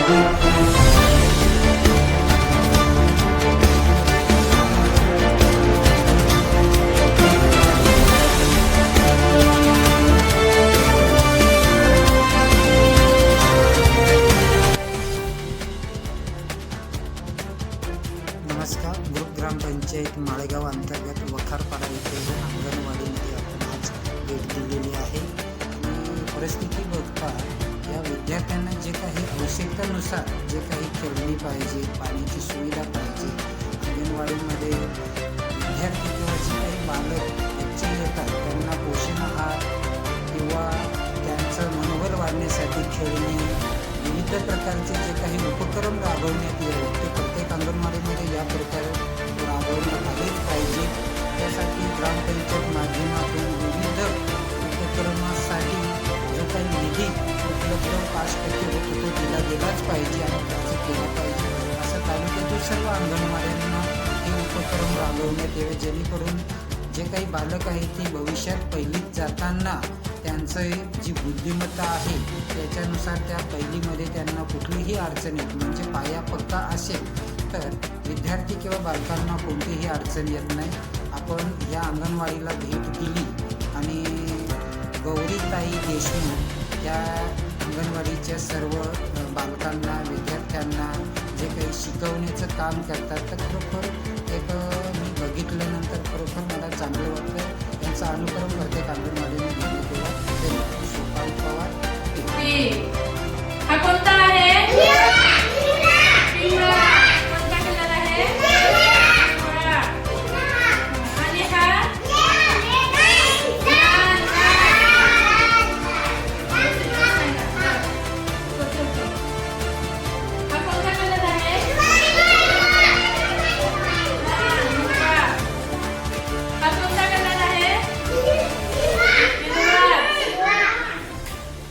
नमस्कार. ग्रुप ग्रामपंचायत माळेगाव अंतर्गत वखारपाडा येथे अंगणवाडीमध्ये आपण आज भेट दिलेली आहे. आणि परिस्थिती बघता या विद्यार्थ्यांना जे काही आवश्यकतेनुसार जे काही खेळणी पाहिजे, पाण्याची सुविधा पाहिजे, अंगणवाडीमध्ये विद्यार्थी किंवा जे काही बालक बच्चे येतात त्यांना पोषण आहार किंवा त्यांचं मनोबल वाढण्यासाठी खेळणी, विविध प्रकारचे जे काही उपक्रम राबवण्यात येईल ते प्रत्येक अंगणवाडीमध्ये या प्रकारे राबवण्यात आलेच पाहिजे. त्यासाठी ग्रामपंचायत माध्यमातून विविध उपक्रमासाठी जो काही निधी उपलब्ध 5% होतो तो दिला गेलाच पाहिजे आणि त्याचं केलं पाहिजे असं तालुक्यातील सर्व अंगणवाड्यांना हे उपक्रम राबवण्यात यावे, जेणेकरून जे काही बालक आहेत ती भविष्यात पहिलीत जाताना त्यांचं जी बुद्धिमत्ता आहे त्याच्यानुसार त्या पहिलीमध्ये त्यांना कुठलीही अडचण येत म्हणजे पाया पक्का असेल तर विद्यार्थी किंवा बालकांना कोणतीही अडचण येत नाही. आपण या अंगणवाडीला भेट दिली आणि गौरीताई देशमुख या अंगणवाडीच्या सर्व बालकांना विद्यार्थ्यांना जे काही शिकवण्याचं काम करतात तर खरोखर एक मी बघितल्यानंतर खरोखर मला चांगलं वाटतं. त्यांचा अनुक्रम प्रत्येक अंगणवाडीने घेण्यात यावा. सोपान पवार. हा कोणता आहे? पिवळा. कोणता कलर आहे? पिवळा. आणि हा कोणता कलर आहे? हा कोणता कलर आहे?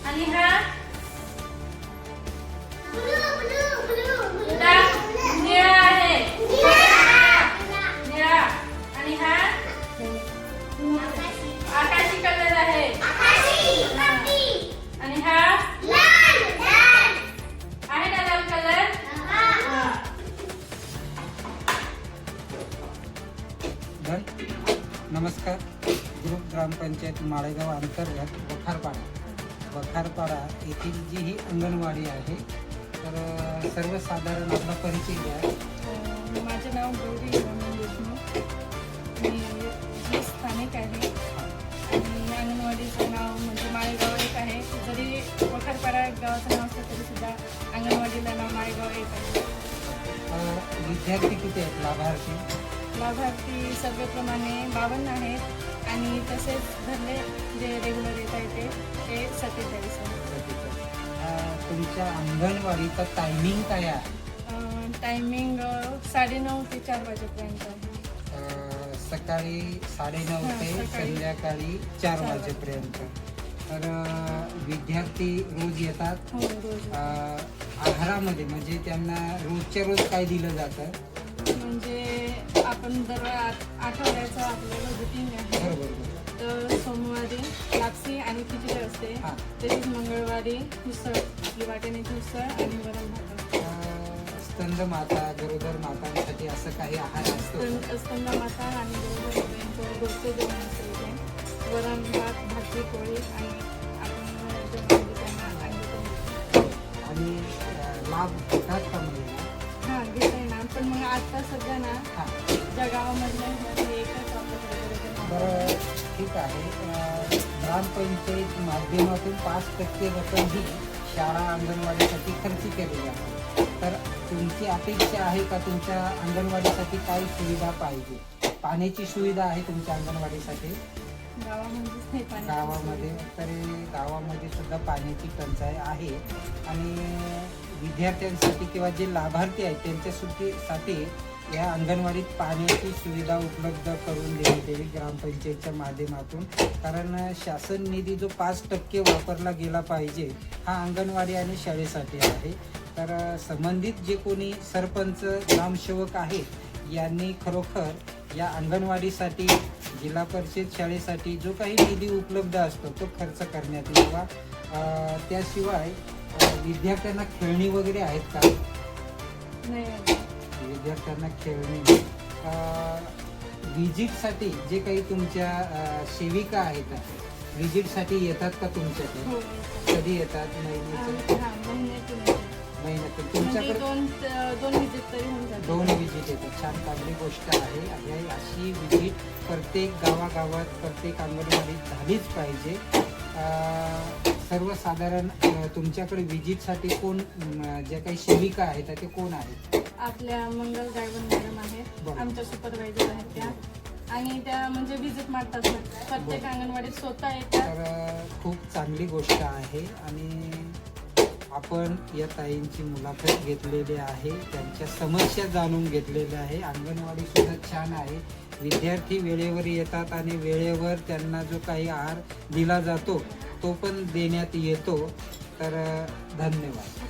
आणि हा निळा आहे. निळा. आणि हा आकाशी कलर आहे. आणि हा आहे ना लाल कलर? नमस्कार. ग्रुप ग्रामपंचायत माळेगाव अंतर्गत वखारपाडा येथील जी ही अंगणवाडी आहे तर सर्वसाधारण आपला परिचय द्या. माझे नाव गौरी देशमुख. मी स्थानिक आहे आणि अंगणवाडीचं नाव म्हणजे माळेगाव एक आहे. जरी वखारपाडा गावाचं नाव असलं तरी सुद्धा अंगणवाडीला नाव माळेगाव एक आहे. विद्यार्थी किती आहेत? लाभार्थी सर्वेप्रमाणे 52 आहेत आणि तसेच धरले जे रेग्युलर येत आहे ते 47 आहेत. तुमच्या अंगणवाडीचा टायमिंग काय आहे? टायमिंग 9:30 ते 4 वाजेपर्यंत आहे. सकाळी 9:30 ते संध्याकाळी 4 वाजेपर्यंत. तर विद्यार्थी रोज येतात. हो, रोज. आहारामध्ये म्हणजे त्यांना रोजच्या रोज काय दिलं जातं? म्हणजे आपण दर आठवड्याचं आपलं रुटीन आहे. बरोबर. तर सोमवारी लापसी आणि खिचडी असते. तसेच मंगळवारी उसळ, आपली वाटाण्याची उसळ आणि वरण भात असते. स्तंद माता, गरोदर मातांसाठी असं काही आहार असतो? स्तंद माता आणि गरोदर मातांचं रोजचं जेवण असतं इथे. वरण भात, भाजी पोळी आणि आपण जेवण त्यांना आणि लाभ घेतात का मुलींना? हां, घेता येणार. पण मग आता सध्या ना ज्या गावामधल्या हे एकच आपल्याकडे. बरं, ठीक आहे. ग्रामपंचायत माध्यमातून 5% रक्कम ही शाळा अंगणवाडीसाठी खर्च केलेली आहे. तर तुमची अपेक्षा आहे का तुमच्या अंगणवाडीसाठी काय सुविधा पाहिजे? पाण्याची सुविधा आहे तुमच्या अंगणवाडीसाठी? गावामध्ये तरी गावामध्ये सुद्धा पाण्याची टंचाई आहे आणि विद्यार्थ्यांसाठी किंवा जे लाभार्थी आहेत त्यांच्यासाठी या अंगणवाडीत पाण्याची सुविधा उपलब्ध करून देण्यात यावी ग्रामपंचायतच्या माध्यमातून. कारण शासन निधी जो 5% वापरला गेला पाहिजे हा अंगणवाडी आणि शाळेसाठी आहे. तर संबंधित जे कोणी सरपंच, ग्रामसेवक आहेत यांनी खरोखर या अंगणवाडीसाठी, जिल्हा परिषद शाळेसाठी जो काही निधी उपलब्ध असतो तो खर्च करण्यात यावा. त्याशिवाय विद्यार्थ्यांना खेळणी वगैरे आहेत का? नाही विद्यार्थ्यांना खेळणी विजिटसाठी जे काही तुमच्या सेविका आहेत विजिटसाठी येतात का तुमच्याकडे? हो कधी येतात? महिन्याचं? हा महिन्यातून महिन्यातून म्हणजे तुमच्याकडे दोन विजिट तरी होऊन जातात. 2 विजिट येतात. छान चांगली गोष्ट आहे. आणि अशी विजिट प्रत्येक गावागावात प्रत्येक अंगणवाडीत झालीच पाहिजे. सर्वसाधारण तुमच्याकडे विजिटसाठी कोण ज्या काही सेविका आहेत ते कोण आहेत? आपल्या मंगल गायवण मॅडम आहेत, बरं. आमच्या सुपरवायझर आहेत त्या, आणि त्या म्हणजे विजिट मारतात प्रत्येक अंगणवाडीत स्वतः येतात. तर खूप चांगली गोष्ट आहे. आणि आपण या ताईंची मुलाखत घेतलेली आहे, त्यांच्या समस्या जाणून घेतलेल्या आहे. अंगणवाडी सुद्धा छान आहे. विद्यार्थी वेळेवर येतात आणि वेळेवर त्यांना जो काही आहार दिला जातो तो पण देण्यात येतो. तर धन्यवाद.